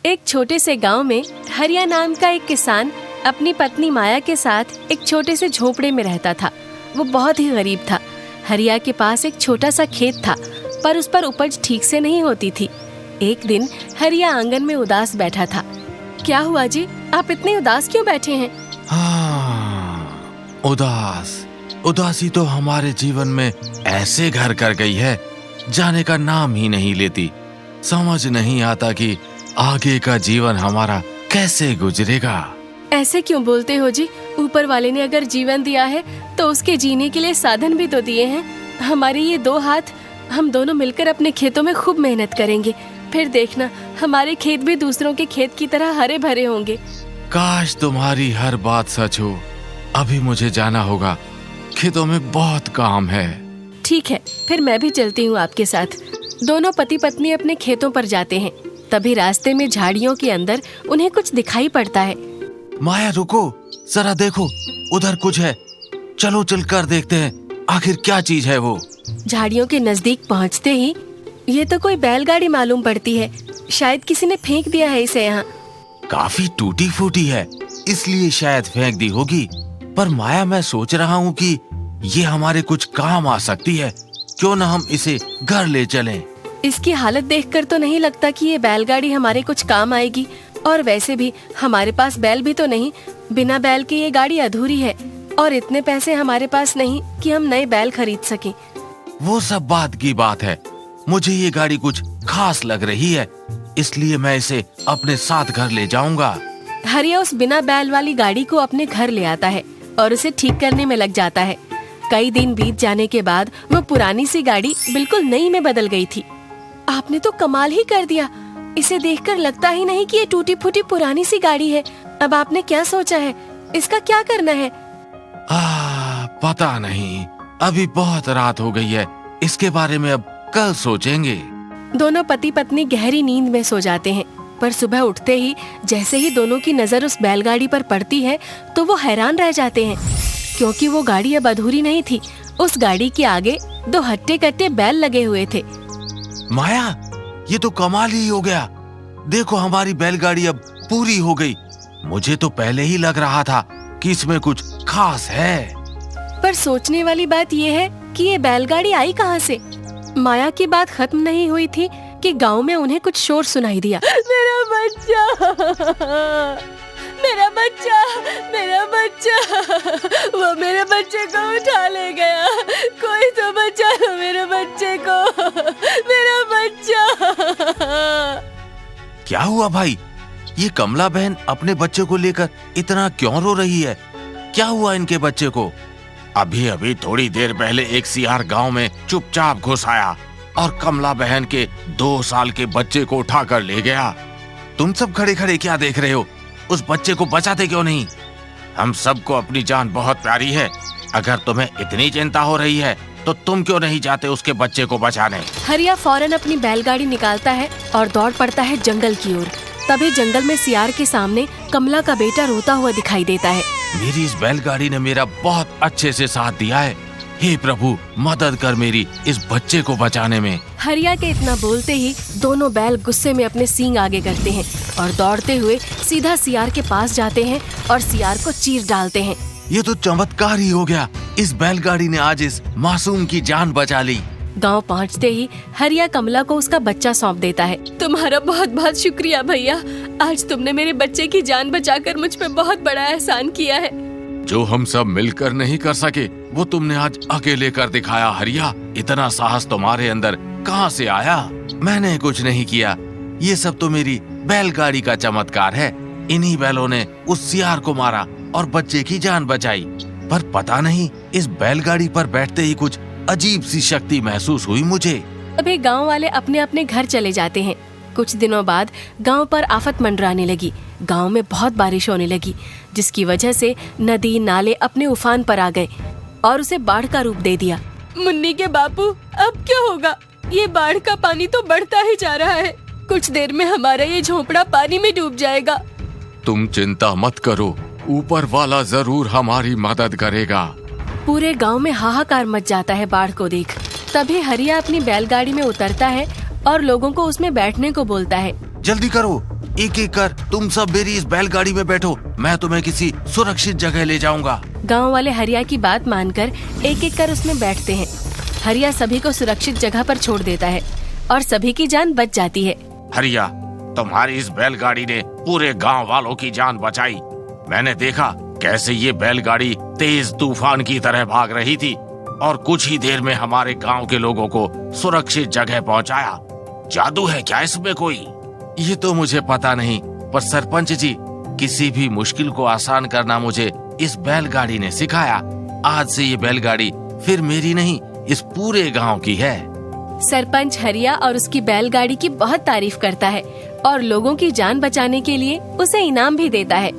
एक छोटे से गांव में हरिया नाम का एक किसान अपनी पत्नी माया के साथ एक छोटे से झोपड़े में रहता था। वो बहुत ही गरीब था। हरिया के पास एक छोटा सा खेत था, पर उस पर उपज ठीक से नहीं होती थी। एक दिन हरिया आंगन में उदास बैठा था। क्या हुआ जी, आप इतने उदास क्यों बैठे हैं? हाँ, उदासी तो हमारे जीवन में ऐसे घर कर गई है, जाने का नाम ही नहीं लेती। समझ नहीं आता कि आगे का जीवन हमारा कैसे गुजरेगा। ऐसे क्यों बोलते हो जी? ऊपर वाले ने अगर जीवन दिया है तो उसके जीने के लिए साधन भी तो दिए हैं। हमारे ये दो हाथ, हम दोनों मिलकर अपने खेतों में खूब मेहनत करेंगे, फिर देखना हमारे खेत भी दूसरों के खेत की तरह हरे भरे होंगे। काश तुम्हारी हर बात सच हो। अभी मुझे जाना होगा, खेतों में बहुत काम है। ठीक है, फिर मैं भी चलती हूँ आपके साथ। दोनों पति पत्नी अपने खेतों पर जाते हैं। तभी रास्ते में झाड़ियों के अंदर उन्हें कुछ दिखाई पड़ता है। माया रुको, जरा देखो, उधर कुछ है। चलो चल कर देखते हैं, आखिर क्या चीज है वो। झाड़ियों के नजदीक पहुँचते ही ये तो कोई बैलगाड़ी मालूम पड़ती है। शायद किसी ने फेंक दिया है इसे यहाँ। काफी टूटी फूटी है, इसलिए शायद फेंक दी होगी। पर माया, मैं सोच रहा हूँ कि ये हमारे कुछ काम आ सकती है। क्यों न हम इसे घर ले चलें? इसकी हालत देखकर तो नहीं लगता कि ये बैलगाड़ी हमारे कुछ काम आएगी। और वैसे भी हमारे पास बैल भी तो नहीं। बिना बैल के ये गाड़ी अधूरी है, और इतने पैसे हमारे पास नहीं कि हम नए बैल खरीद सकें। वो सब बात की बात है। मुझे ये गाड़ी कुछ खास लग रही है, इसलिए मैं इसे अपने साथ घर ले जाऊंगा। हरिया उस बिना बैल वाली गाड़ी को अपने घर ले आता है और उसे ठीक करने में लग जाता है। कई दिन बीत जाने के बाद वो पुरानी सी गाड़ी बिल्कुल नई में बदल गई थी। आपने तो कमाल ही कर दिया। इसे देखकर लगता ही नहीं कि ये टूटी फूटी पुरानी सी गाड़ी है। अब आपने क्या सोचा है? इसका क्या करना है? पता नहीं, अभी बहुत रात हो गई है। इसके बारे में अब कल सोचेंगे। दोनों पति पत्नी गहरी नींद में सो जाते हैं, पर सुबह उठते ही जैसे ही दोनों की नजर उस बैलगाड़ी पर पड़ती है तो वो हैरान रह जाते हैं, क्योंकि वो गाड़ी अब अधूरी नहीं थी। उस गाड़ी के आगे दो हट्टे कट्टे बैल लगे हुए थे। माया, ये तो कमाल ही हो गया। देखो, हमारी बैलगाड़ी अब पूरी हो गई। मुझे तो पहले ही लग रहा था कि इसमें कुछ खास है। पर सोचने वाली बात ये है कि ये बैलगाड़ी आई कहाँ से? माया की बात खत्म नहीं हुई थी कि गांव में उन्हें कुछ शोर सुनाई दिया। मेरा बच्चा, मेरा बच्चा, मेरा बच्चा, वो मेरे बच्चे को उठा ले गया। कोई तो बचा लो मेरे बच्चे को, मेरा बच्चा। क्या हुआ भाई? ये कमला बहन अपने बच्चे को लेकर इतना क्यों रो रही है? क्या हुआ इनके बच्चे को? अभी अभी थोड़ी देर पहले एक सियार गांव में चुपचाप घुस आया और कमला बहन के 2 साल के बच्चे को उठा कर ले गया। तुम सब खड़े खड़े क्या देख रहे हो? उस बच्चे को बचाते क्यों नहीं? हम सबको अपनी जान बहुत प्यारी है। अगर तुम्हें इतनी चिंता हो रही है तो तुम क्यों नहीं जाते उसके बच्चे को बचाने? हरिया फौरन अपनी बैलगाड़ी निकालता है और दौड़ पड़ता है जंगल की ओर। तभी जंगल में सियार के सामने कमला का बेटा रोता हुआ दिखाई देता है। मेरी इस बैलगाड़ी ने मेरा बहुत अच्छे से साथ दिया है। हे प्रभु, मदद कर मेरी इस बच्चे को बचाने में। हरिया के इतना बोलते ही दोनों बैल गुस्से में अपने सींग आगे करते हैं और दौड़ते हुए सीधा सियार के पास जाते हैं और सियार को चीर डालते हैं। ये तो चमत्कार ही हो गया। इस बैलगाड़ी ने आज इस मासूम की जान बचा ली। गांव पहुंचते ही हरिया कमला को उसका बच्चा सौंप देता है। तुम्हारा बहुत बहुत शुक्रिया भैया। आज तुमने मेरे बच्चे की जान बचाकर मुझ पे बहुत बड़ा एहसान किया है। जो हम सब मिलकर नहीं कर सके, वो तुमने आज अकेले कर दिखाया। हरिया, इतना साहस तुम्हारे अंदर कहाँ से आया? मैंने कुछ नहीं किया। ये सब तो मेरी बैलगाड़ी का चमत्कार है। इन्हीं बैलों ने उस सियार को मारा और बच्चे की जान बचाई। पर पता नहीं, इस बैलगाड़ी पर बैठते ही कुछ अजीब सी शक्ति महसूस हुई मुझे। अभी गांव वाले अपने अपने घर चले जाते हैं। कुछ दिनों बाद गांव पर आफत मंडराने लगी। गांव में बहुत बारिश होने लगी, जिसकी वजह से नदी नाले अपने उफान पर आ गए और उसे बाढ़ का रूप दे दिया। मुन्नी के बापू, अब क्या होगा? ये बाढ़ का पानी तो बढ़ता ही जा रहा है। कुछ देर में हमारा ये झोपड़ा पानी में डूब जाएगा। तुम चिंता मत करो, ऊपर वाला जरूर हमारी मदद करेगा। पूरे गांव में हाहाकार मच जाता है बाढ़ को देख। तभी हरिया अपनी बैलगाड़ी में उतरता है और लोगों को उसमें बैठने को बोलता है। जल्दी करो, एक एक कर तुम सब मेरी इस बैलगाड़ी में बैठो, मैं तुम्हें किसी सुरक्षित जगह ले जाऊंगा। गांव वाले हरिया की बात मानकर एक एक कर उसमें बैठते हैं। हरिया सभी को सुरक्षित जगह पर छोड़ देता है और सभी की जान बच जाती है। हरिया, तुम्हारी इस बैलगाड़ी ने पूरे गांव वालों की जान बचाई। मैंने देखा कैसे ये बैलगाड़ी तेज तूफान की तरह भाग रही थी और कुछ ही देर में हमारे गांव के लोगों को सुरक्षित जगह पहुंचाया। जादू है क्या इसमें कोई? ये तो मुझे पता नहीं, पर सरपंच जी, किसी भी मुश्किल को आसान करना मुझे इस बैलगाड़ी ने सिखाया। आज से ये बैलगाड़ी फिर मेरी नहीं, इस पूरे गांव की है। सरपंच हरिया और उसकी बैलगाड़ी की बहुत तारीफ करता है और लोगों की जान बचाने के लिए उसे इनाम भी देता है।